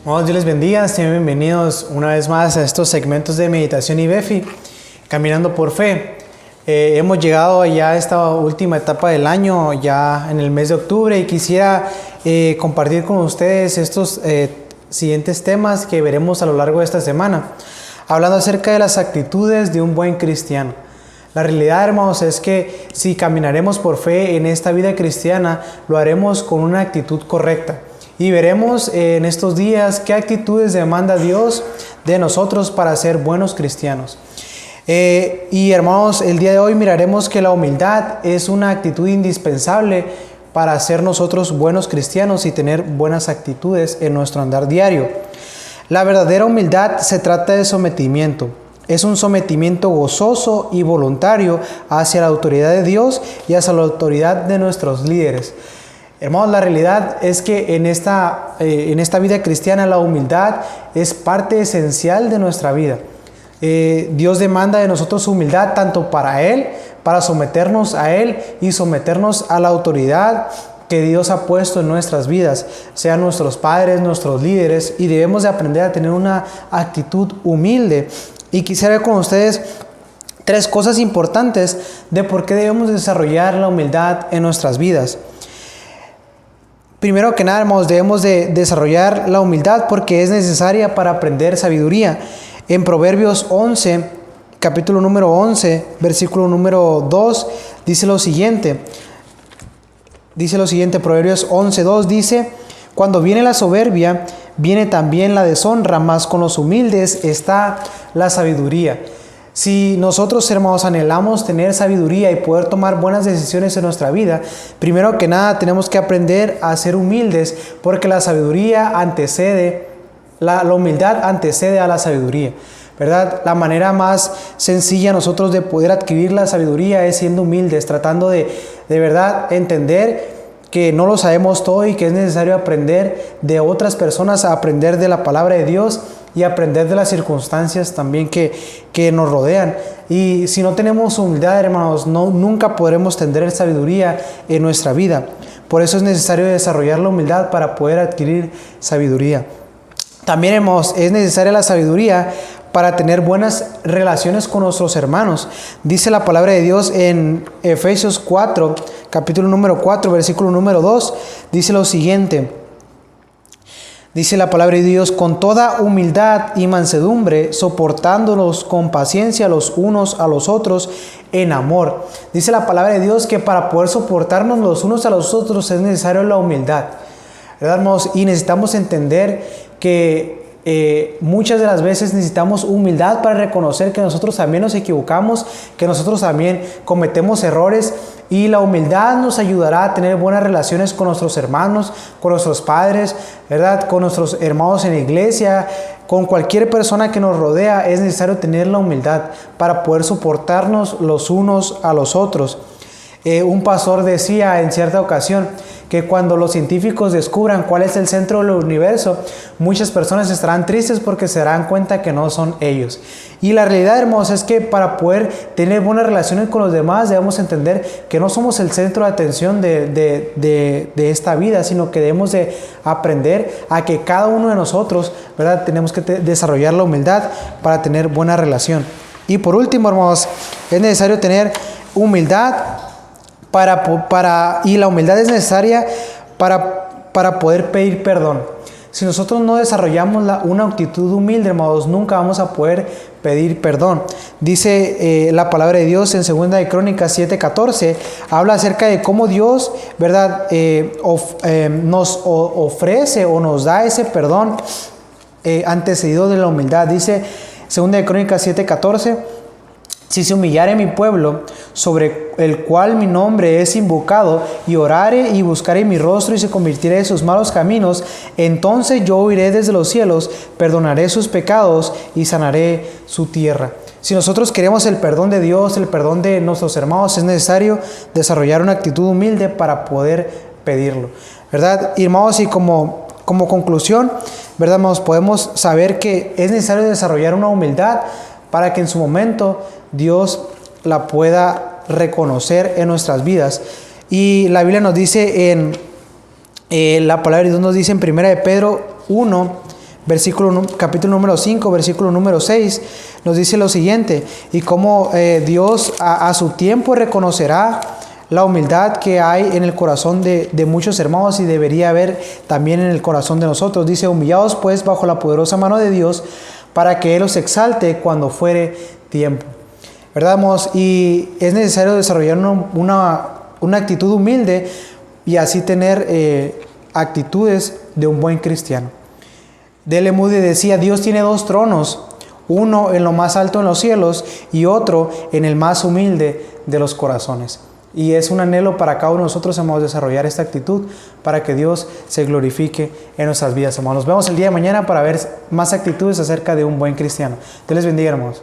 Dios les bendiga, sean bienvenidos una vez más a estos segmentos de meditación y Befi, caminando por fe. Hemos llegado ya a esta última etapa del año, ya en el mes de octubre, y quisiera compartir con ustedes estos siguientes temas que veremos a lo largo de esta semana, hablando acerca de las actitudes de un buen cristiano. La realidad, hermanos, es que si caminaremos por fe en esta vida cristiana, lo haremos con una actitud correcta. Y veremos en estos días qué actitudes demanda Dios de nosotros para ser buenos cristianos. Y hermanos, el día de hoy miraremos que la humildad es una actitud indispensable para ser nosotros buenos cristianos y tener buenas actitudes en nuestro andar diario. La verdadera humildad se trata de sometimiento. Es un sometimiento gozoso y voluntario hacia la autoridad de Dios y hacia la autoridad de nuestros líderes. Hermanos, la realidad es que en esta vida cristiana la humildad es parte esencial de nuestra vida. Dios demanda de nosotros humildad tanto para Él, para someternos a Él y someternos a la autoridad que Dios ha puesto en nuestras vidas, sean nuestros padres, nuestros líderes, y debemos de aprender a tener una actitud humilde. Y quisiera ver con ustedes tres cosas importantes de por qué debemos desarrollar la humildad en nuestras vidas. Primero que nada, hermanos, debemos de desarrollar la humildad porque es necesaria para aprender sabiduría. En Proverbios 11, capítulo número 11, versículo número 2, dice lo siguiente. Proverbios 11, 2 dice: cuando viene la soberbia, viene también la deshonra, mas con los humildes está la sabiduría. Si nosotros, hermanos, anhelamos tener sabiduría y poder tomar buenas decisiones en nuestra vida, primero que nada tenemos que aprender a ser humildes, porque la sabiduría antecede, la humildad antecede a la sabiduría, ¿verdad? La manera más sencilla nosotros de poder adquirir la sabiduría es siendo humildes, tratando de verdad entender que no lo sabemos todo y que es necesario aprender de otras personas, a aprender de la palabra de Dios y aprender de las circunstancias también que nos rodean. Y si no tenemos humildad, hermanos, nunca podremos tener sabiduría en nuestra vida. Por eso es necesario desarrollar la humildad para poder adquirir sabiduría. También, hermanos, es necesaria la sabiduría para tener buenas relaciones con nuestros hermanos. Dice la palabra de Dios en Efesios 4, capítulo número 4, versículo número 2, dice lo siguiente. Dice la palabra de Dios: con toda humildad y mansedumbre, soportándolos con paciencia los unos a los otros en amor. Dice la palabra de Dios que para poder soportarnos los unos a los otros es necesario la humildad, ¿verdad, hermanos? Y necesitamos entender que muchas de las veces necesitamos humildad para reconocer que nosotros también nos equivocamos, que nosotros también cometemos errores, y la humildad nos ayudará a tener buenas relaciones con nuestros hermanos, con nuestros padres, ¿verdad? Con nuestros hermanos en la iglesia, con cualquier persona que nos rodea. Es necesario tener la humildad para poder soportarnos los unos a los otros. Un pastor decía en cierta ocasión que cuando los científicos descubran cuál es el centro del universo, muchas personas estarán tristes porque se darán cuenta que no son ellos. Y la realidad, hermanos, es que para poder tener buenas relaciones con los demás debemos entender que no somos el centro de atención de esta vida, sino que debemos de aprender a que cada uno de nosotros, ¿verdad?, tenemos que desarrollar la humildad para tener buena relación. Y por último, hermanos, es necesario tener humildad y la humildad es necesaria para poder pedir perdón. Si nosotros no desarrollamos una actitud humilde, hermanos, nunca vamos a poder pedir perdón. Dice la palabra de Dios en 2 de Crónicas 7:14, habla acerca de cómo Dios, ¿verdad?, nos ofrece o nos da ese perdón antecedido de la humildad. Dice 2 de Crónicas 7:14: si se humillare mi pueblo, sobre el cual mi nombre es invocado, y orare y buscare mi rostro y se convirtiere de sus malos caminos, entonces yo oiré desde los cielos, perdonaré sus pecados y sanaré su tierra. Si nosotros queremos el perdón de Dios, el perdón de nuestros hermanos, es necesario desarrollar una actitud humilde para poder pedirlo, ¿verdad? Y, hermanos, y como conclusión, ¿verdad, hermanos? Podemos saber que es necesario desarrollar una humildad para que en su momento Dios la pueda reconocer en nuestras vidas. Y la Biblia nos dice la palabra de Dios nos dice en 1 de Pedro 1, capítulo número 5, versículo número 6, nos dice lo siguiente: y cómo Dios a su tiempo reconocerá la humildad que hay en el corazón de muchos hermanos, y debería haber también en el corazón de nosotros. Dice: humillados pues bajo la poderosa mano de Dios, para que Él os exalte cuando fuere tiempo. ¿Verdad, hermanos? Y es necesario desarrollar una actitud humilde y así tener actitudes de un buen cristiano. D.L. Moody decía: Dios tiene dos tronos, uno en lo más alto en los cielos y otro en el más humilde de los corazones. Y es un anhelo para cada uno de nosotros, hermanos, desarrollar esta actitud para que Dios se glorifique en nuestras vidas, hermanos. Nos vemos el día de mañana para ver más actitudes acerca de un buen cristiano. Dios les bendiga, hermanos.